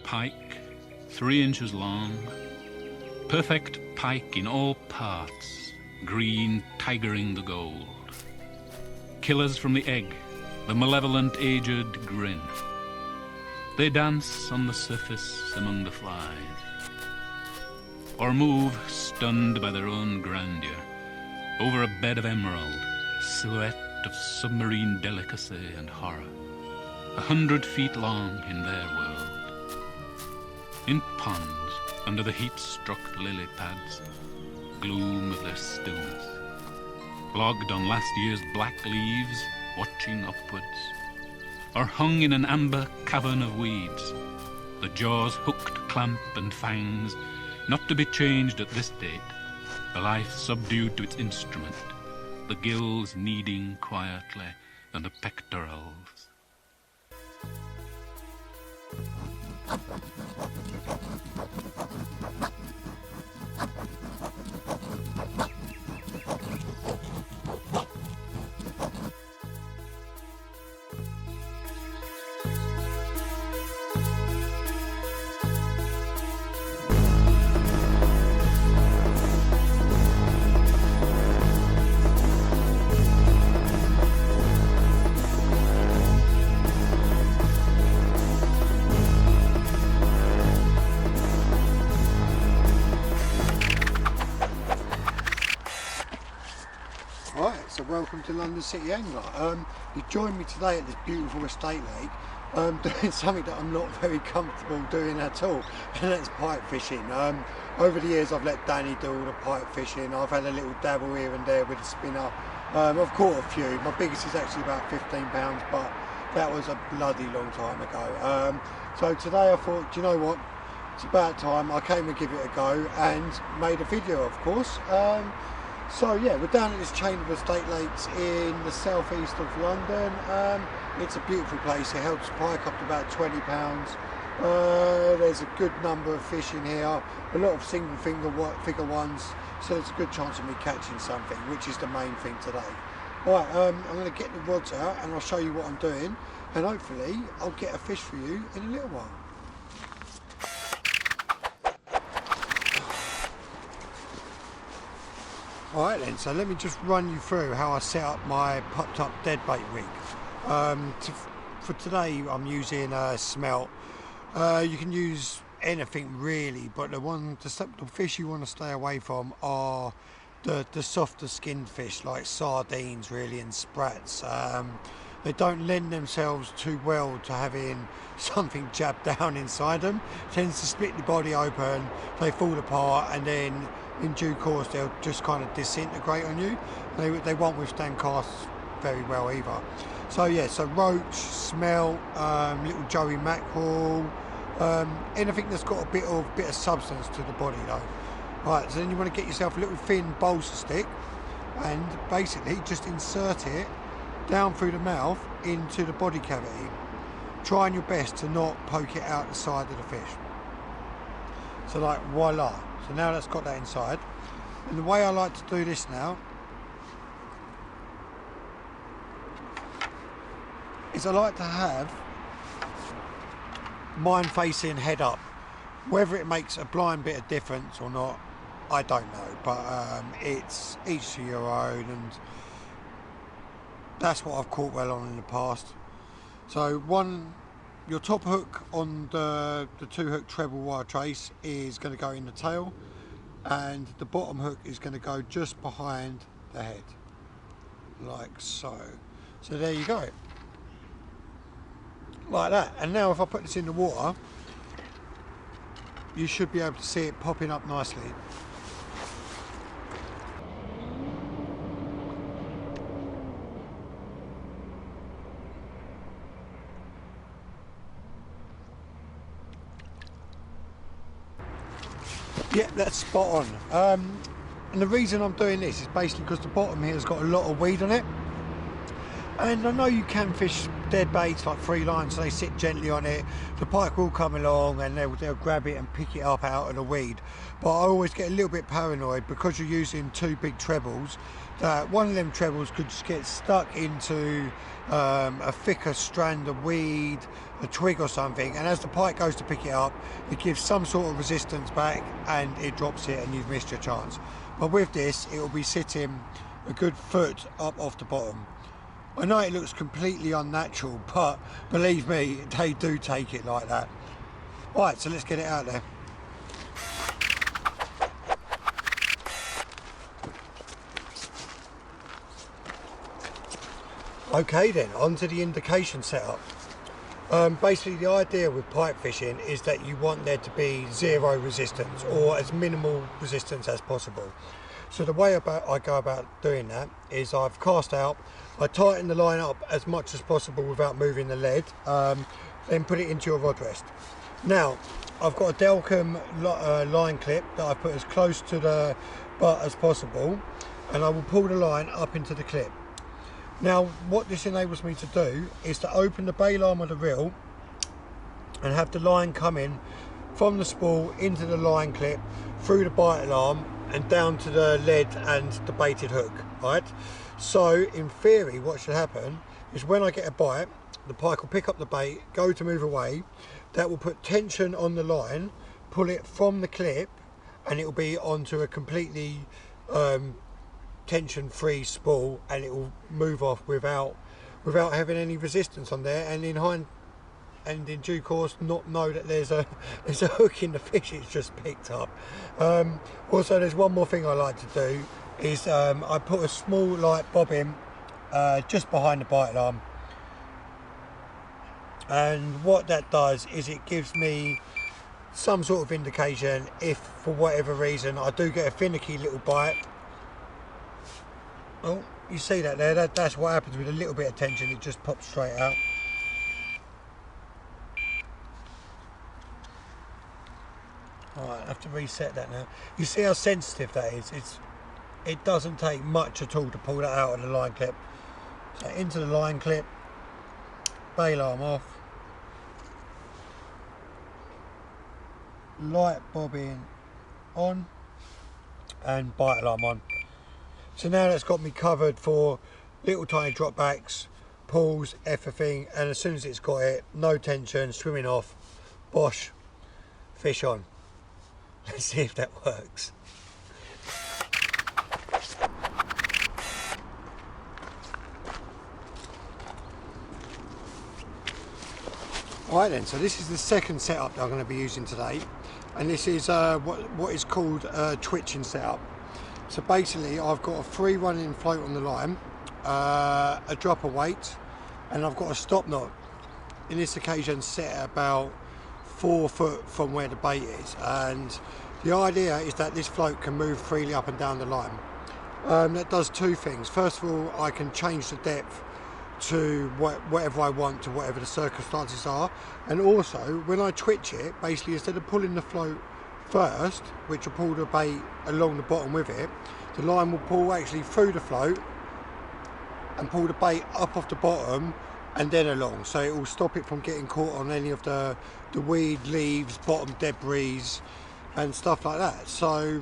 pike, 3 inches long, perfect pike in all parts, green tigering the gold. Killers from the egg, the malevolent aged grin. They dance on the surface among the flies, or move, stunned by their own grandeur, over a bed of emerald, silhouette of submarine delicacy and horror, 100 feet long in their world. In ponds, under the heat-struck lily pads, gloom of their stillness, logged on last year's black leaves, watching upwards, or hung in an amber cavern of weeds, the jaws hooked, clamp and fangs, not to be changed at this date, the life subdued to its instrument, the gills kneading quietly than the pectorals. So welcome to London City Angler. You joined me today at this beautiful estate lake doing something that I'm not very comfortable doing at all, and that's pike fishing. Over the years I've let Danny do all the pike fishing. I've had a little dabble here and there with a spinner. I've caught a few. My biggest is actually about 15 pounds, but that was a bloody long time ago. So today I thought, do you know what, it's about time I came and give it a go and made a video, of course. So yeah, we're down at this chain of estate lakes in the southeast of London. It's a beautiful place. It helps pike up to about 20 pounds. There's a good number of fish in here, a lot of single figure ones, so there's a good chance of me catching something, which is the main thing today. Alright, I'm going to get the rods out and I'll show you what I'm doing, and hopefully I'll get a fish for you in a little while. Alright then, so let me just run you through how I set up my popped up deadbait rig. For today I'm using smelt. You can use anything really, but the fish you want to stay away from are the softer skinned fish like sardines really and sprats. They don't lend themselves too well to having something jabbed down inside them. It tends to split the body open, they fall apart, and then in due course they'll just kind of disintegrate on you. They won't withstand casts very well either. So yeah, so roach, smelt, little joey mackerel, anything that's got a bit of substance to the body though. Right, so then you want to get yourself a little thin balsa stick and basically just insert it down through the mouth into the body cavity, trying your best to not poke it out the side of the fish. So like voila, so now that's got that inside. And the way I like to do this now is I like to have mine facing head up. Whether it makes a blind bit of difference or not, I don't know, but it's each to your own, and that's what I've caught well on in the past. So your top hook on the 2-hook treble wire trace is going to go in the tail, and the bottom hook is going to go just behind the head, like so. So there you go, like that. And now if I put this in the water, you should be able to see it popping up nicely. Yeah, that's spot on. And the reason I'm doing this is basically because the bottom here has got a lot of weed on it, And I know you can fish dead baits like free lines, so they sit gently on it. The pike will come along and they'll grab it and pick it up out of the weed. But I always get a little bit paranoid because you're using two big trebles, that one of them trebles could just get stuck into a thicker strand of weed, a twig or something, and as the pike goes to pick it up, it gives some sort of resistance back and it drops it and you've missed your chance. But with this, it will be sitting a good foot up off the bottom. I know it looks completely unnatural, but believe me, they do take it like that. Right, so let's get it out there. Okay then, onto the indication setup. Basically the idea with pike fishing is that you want there to be zero resistance or as minimal resistance as possible. So the way I go about doing that is I've cast out, I tighten the line up as much as possible without moving the lead, then put it into your rod rest. Now I've got a Delcom line clip that I put as close to the butt as possible, and I will pull the line up into the clip. Now what this enables me to do is to open the bail arm of the reel and have the line come in from the spool into the line clip, through the bite alarm and down to the lead and the baited hook, right? So in theory what should happen is when I get a bite, the pike will pick up the bait, go to move away, that will put tension on the line, pull it from the clip, and it will be onto a completely tension free spool, and it will move off without having any resistance on there, and in due course not know that there's a hook in the fish it's just picked up. Also there's one more thing I like to do is I put a small light bobbin just behind the bite alarm, and what that does is it gives me some sort of indication if for whatever reason I do get a finicky little bite. Oh, you see that there, that's what happens with a little bit of tension, it just pops straight out. Alright, I have to reset that now. You see how sensitive that is? It doesn't take much at all to pull that out of the line clip. So into the line clip, bail arm off, light bobbin on, and bite alarm on. So now that's got me covered for little tiny drop backs, pulls, everything, and as soon as it's got it, no tension, swimming off, bosh, fish on. Let's see if that works. Right then, so this is the second setup that I'm going to be using today, and this is what is called a twitching setup. So basically I've got a free running float on the line, a dropper weight, and I've got a stop knot, in this occasion set at about 4 foot from where the bait is, and the idea is that this float can move freely up and down the line. That does two things. First of all, I can change the depth to whatever I want, to whatever the circumstances are, and also when I twitch it, basically instead of pulling the float first, which will pull the bait along the bottom with it, the line will pull actually through the float and pull the bait up off the bottom and then along, so it will stop it from getting caught on any of the weed, leaves, bottom debris and stuff like that. So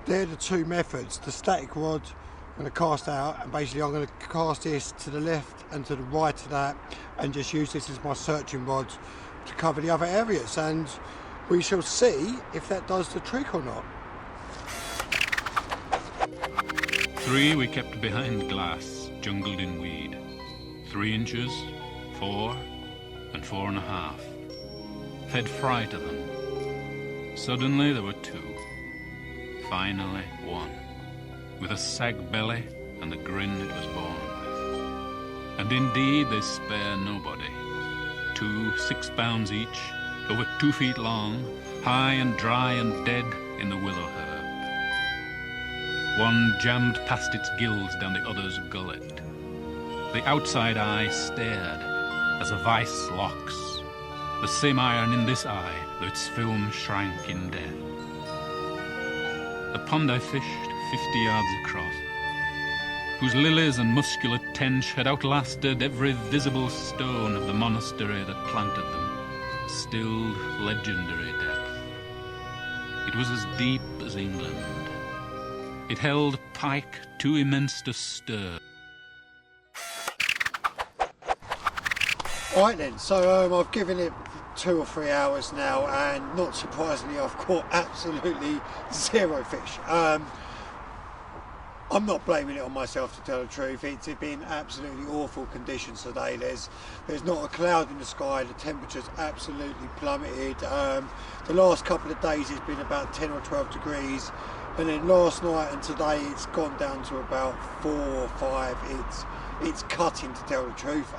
they're the two methods. The static rod I'm going to cast out, and basically I'm going to cast this to the left and to the right of that and just use this as my searching rod to cover the other areas, and we shall see if that does the trick or not. 3 we kept behind glass, jungled in weed. 3 inches, 4, and 4.5. Fed fry to them. Suddenly there were 2. Finally 1. With a sag belly and the grin it was born with. And indeed they spare nobody. 2 6 pounds each, over 2 feet long, high and dry and dead in the willow herb. One jammed past its gills down the other's gullet. The outside eye stared as a vice locks, the same iron in this eye, though its film shrank in death. The pond I fished 50 yards across. whose lilies and muscular tench had outlasted every visible stone of the monastery that planted them, stilled legendary depth. It was as deep as England. It held pike too immense to stir. Alright then, so I've given it 2 or 3 hours now, and not surprisingly I've caught absolutely 0 fish. I'm not blaming it on myself, to tell the truth. It's been absolutely awful conditions today. There's not a cloud in the sky, the temperature's absolutely plummeted. The last couple of days it's been about 10 or 12 degrees, and then last night and today it's gone down to about 4 or 5. It's cutting, to tell the truth.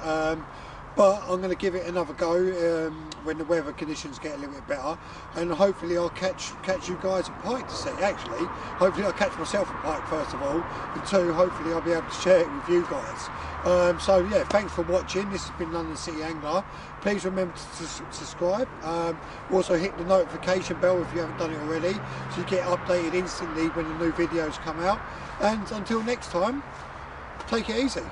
But I'm going to give it another go when the weather conditions get a little bit better, and hopefully I'll catch you guys a pike to see. Actually, hopefully I'll catch myself a pike first of all, and 2, hopefully I'll be able to share it with you guys. So yeah, thanks for watching. This has been London City Angler. Please remember to subscribe. Also hit the notification bell if you haven't done it already, so you get updated instantly when the new videos come out. And until next time, take it easy.